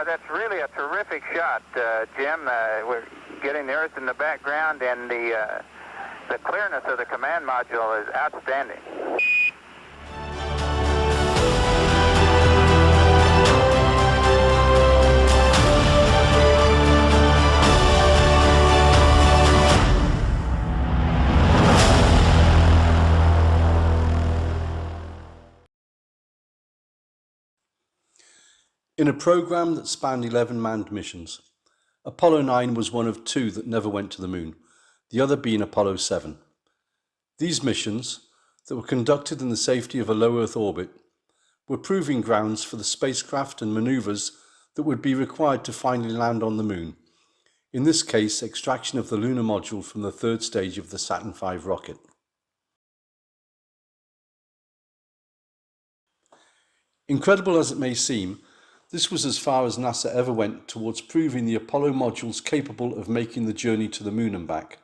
That's really a terrific shot, Jim. We're getting the Earth in the background, and the clearness of the command module is outstanding. In a program that spanned 11 manned missions, Apollo 9 was one of two that never went to the moon, the other being Apollo 7. These missions, that were conducted in the safety of a low Earth orbit, were proving grounds for the spacecraft and maneuvers that would be required to finally land on the moon, in this case extraction of the lunar module from the third stage of the Saturn V rocket. Incredible as it may seem, this was as far as NASA ever went towards proving the Apollo modules capable of making the journey to the moon and back.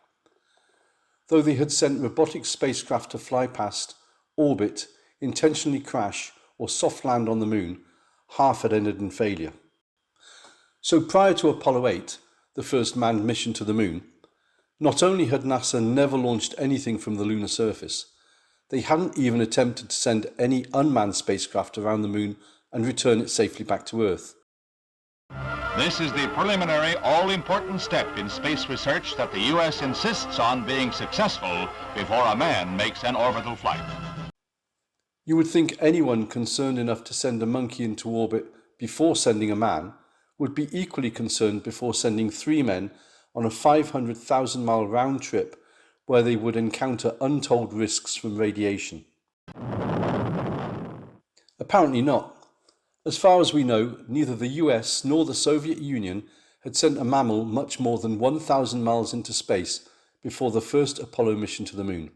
Though they had sent robotic spacecraft to fly past, orbit, intentionally crash, or soft land on the moon, half had ended in failure. So prior to Apollo 8, the first manned mission to the moon, not only had NASA never launched anything from the lunar surface, they hadn't even attempted to send any unmanned spacecraft around the moon and return it safely back to Earth. This is the preliminary, all-important step in space research that the U.S. insists on being successful before a man makes an orbital flight. You would think anyone concerned enough to send a monkey into orbit before sending a man would be equally concerned before sending 3 men on a 500,000-mile round trip where they would encounter untold risks from radiation. Apparently not. As far as we know, neither the US nor the Soviet Union had sent a mammal much more than 1,000 miles into space before the first Apollo mission to the moon.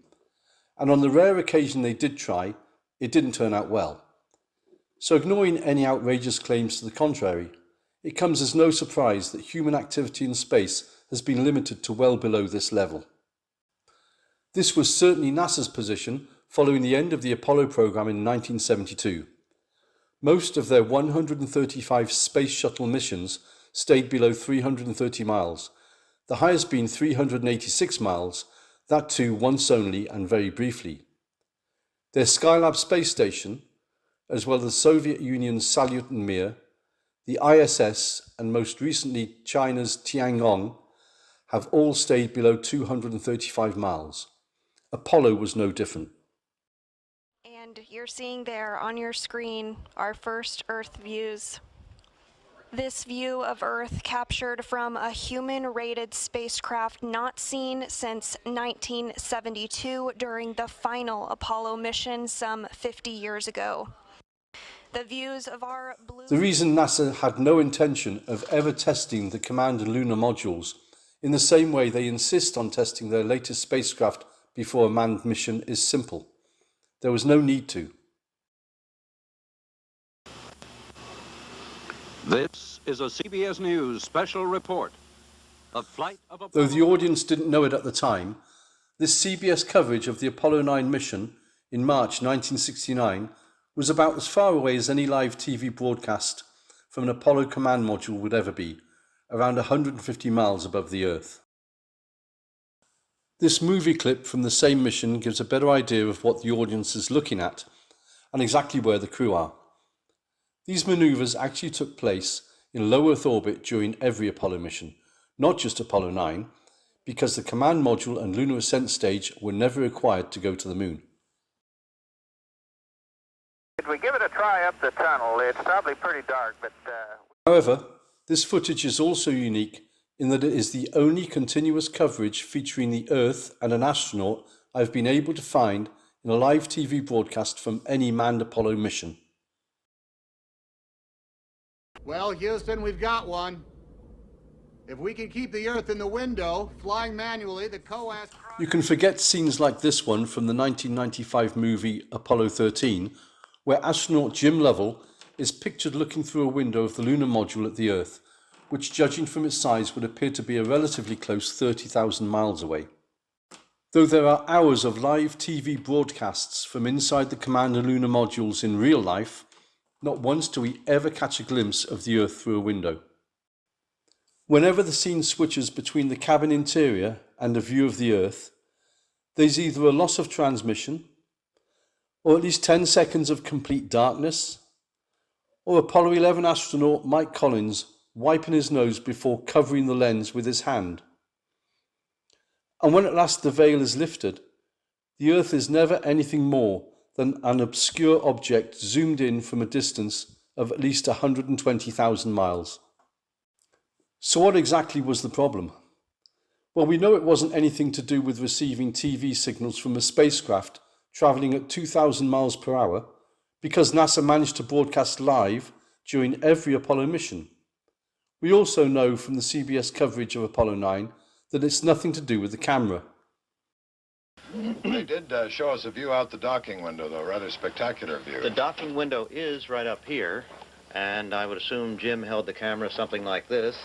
And on the rare occasion they did try, it didn't turn out well. So ignoring any outrageous claims to the contrary, it comes as no surprise that human activity in space has been limited to well below this level. This was certainly NASA's position following the end of the Apollo program in 1972. Most of their 135 space shuttle missions stayed below 330 miles, the highest being 386 miles, that too once only and very briefly. Their Skylab space station, as well as the Soviet Union's Salyut and Mir, the ISS and most recently China's Tiangong, have all stayed below 235 miles. Apollo was no different. And you're seeing there on your screen our first Earth views. This view of Earth captured from a human-rated spacecraft not seen since 1972 during the final Apollo mission some 50 years ago. The views of our blue... The reason NASA had no intention of ever testing the command and lunar modules in the same way they insist on testing their latest spacecraft before a manned mission is simple. There was no need to. This is a CBS News special report. A flight of Though the audience didn't know it at the time, this CBS coverage of the Apollo 9 mission in March 1969 was about as far away as any live TV broadcast from an Apollo command module would ever be, around 150 miles above the Earth. This movie clip from the same mission gives a better idea of what the audience is looking at and exactly where the crew are. These maneuvers actually took place in low Earth orbit during every Apollo mission, not just Apollo 9, because the command module and lunar ascent stage were never required to go to the moon. If we give it a try up the tunnel, it's probably pretty dark, but... However, this footage is also unique in that it is the only continuous coverage featuring the Earth and an astronaut I've been able to find in a live TV broadcast from any manned Apollo mission. Well, Houston, we've got one. If we can keep the Earth in the window, flying manually, the COAS... You can forget scenes like this one from the 1995 movie Apollo 13, where astronaut Jim Lovell is pictured looking through a window of the lunar module at the Earth, which judging from its size would appear to be a relatively close 30,000 miles away. Though there are hours of live TV broadcasts from inside the command and lunar modules in real life, Not once do we ever catch a glimpse of the Earth through a window. Whenever the scene switches between the cabin interior and a view of the Earth, there's either a loss of transmission, or at least 10 seconds of complete darkness, or Apollo 11 astronaut Mike Collins wiping his nose before covering the lens with his hand. And when at last the veil is lifted, the Earth is never anything more than an obscure object zoomed in from a distance of at least 120,000 miles. So what exactly was the problem? Well, we know it wasn't anything to do with receiving TV signals from a spacecraft travelling at 2,000 miles per hour, because NASA managed to broadcast live during every Apollo mission. We also know from the CBS coverage of Apollo 9 that it's nothing to do with the camera. They did show us a view out the docking window, though, rather spectacular view. The docking window is right up here, and I would assume Jim held the camera something like this.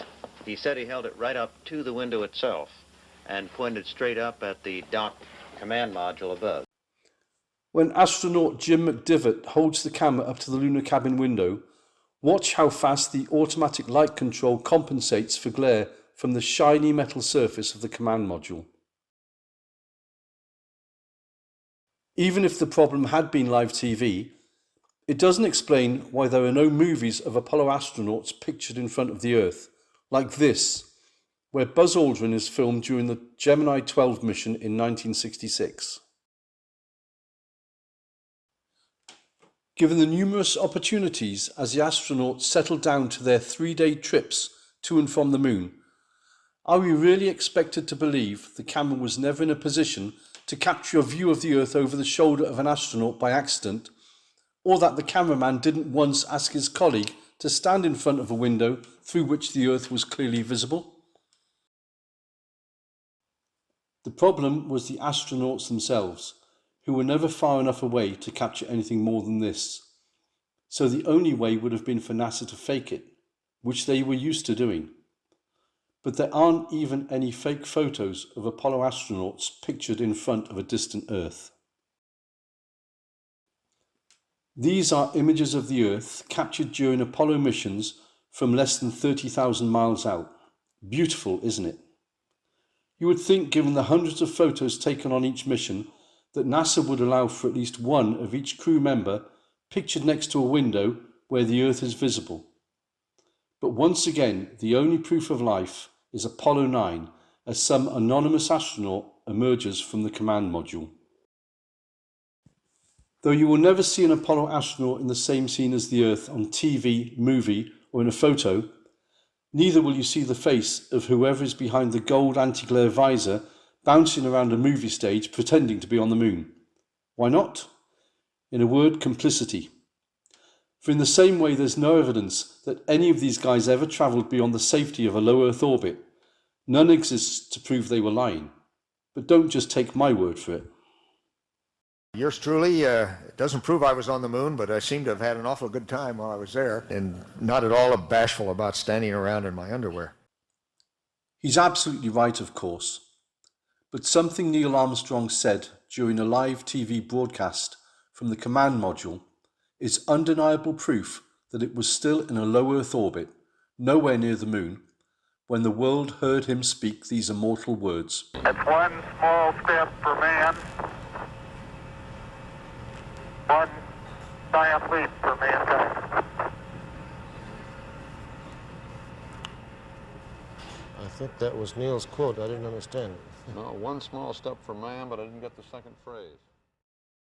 He said he held it right up to the window itself and pointed straight up at the dock command module above. When astronaut Jim McDivitt holds the camera up to the lunar cabin window, watch how fast the automatic light control compensates for glare from the shiny metal surface of the command module. Even if the problem had been live TV, it doesn't explain why there are no movies of Apollo astronauts pictured in front of the Earth, like this, where Buzz Aldrin is filmed during the Gemini 12 mission in 1966. Given the numerous opportunities as the astronauts settled down to their 3-day trips to and from the moon, are we really expected to believe the camera was never in a position to capture a view of the Earth over the shoulder of an astronaut by accident, or that the cameraman didn't once ask his colleague to stand in front of a window through which the Earth was clearly visible? The problem was the astronauts themselves, who were never far enough away to capture anything more than this. So the only way would have been for NASA to fake it, which they were used to doing. But there aren't even any fake photos of Apollo astronauts pictured in front of a distant Earth. These are images of the Earth captured during Apollo missions from less than 30,000 miles out. Beautiful, isn't it? You would think, given the hundreds of photos taken on each mission, that NASA would allow for at least one of each crew member pictured next to a window where the Earth is visible. But once again, the only proof of life is Apollo 9, as some anonymous astronaut emerges from the command module. Though you will never see an Apollo astronaut in the same scene as the Earth on TV, movie, or in a photo, neither will you see the face of whoever is behind the gold anti-glare visor bouncing around a movie stage pretending to be on the moon. Why not? In a word, complicity. For in the same way there's no evidence that any of these guys ever travelled beyond the safety of a low Earth orbit, none exists to prove they were lying. But don't just take my word for it. Yours truly, it doesn't prove I was on the moon, but I seem to have had an awful good time while I was there, and not at all bashful about standing around in my underwear. He's absolutely right, of course. But something Neil Armstrong said during a live TV broadcast from the command module is undeniable proof that it was still in a low Earth orbit, nowhere near the moon, when the world heard him speak these immortal words. It's one small step for man, one giant leap for mankind. I think that was Neil's quote. I didn't understand it. No, one small step for man, but I didn't get the second phrase.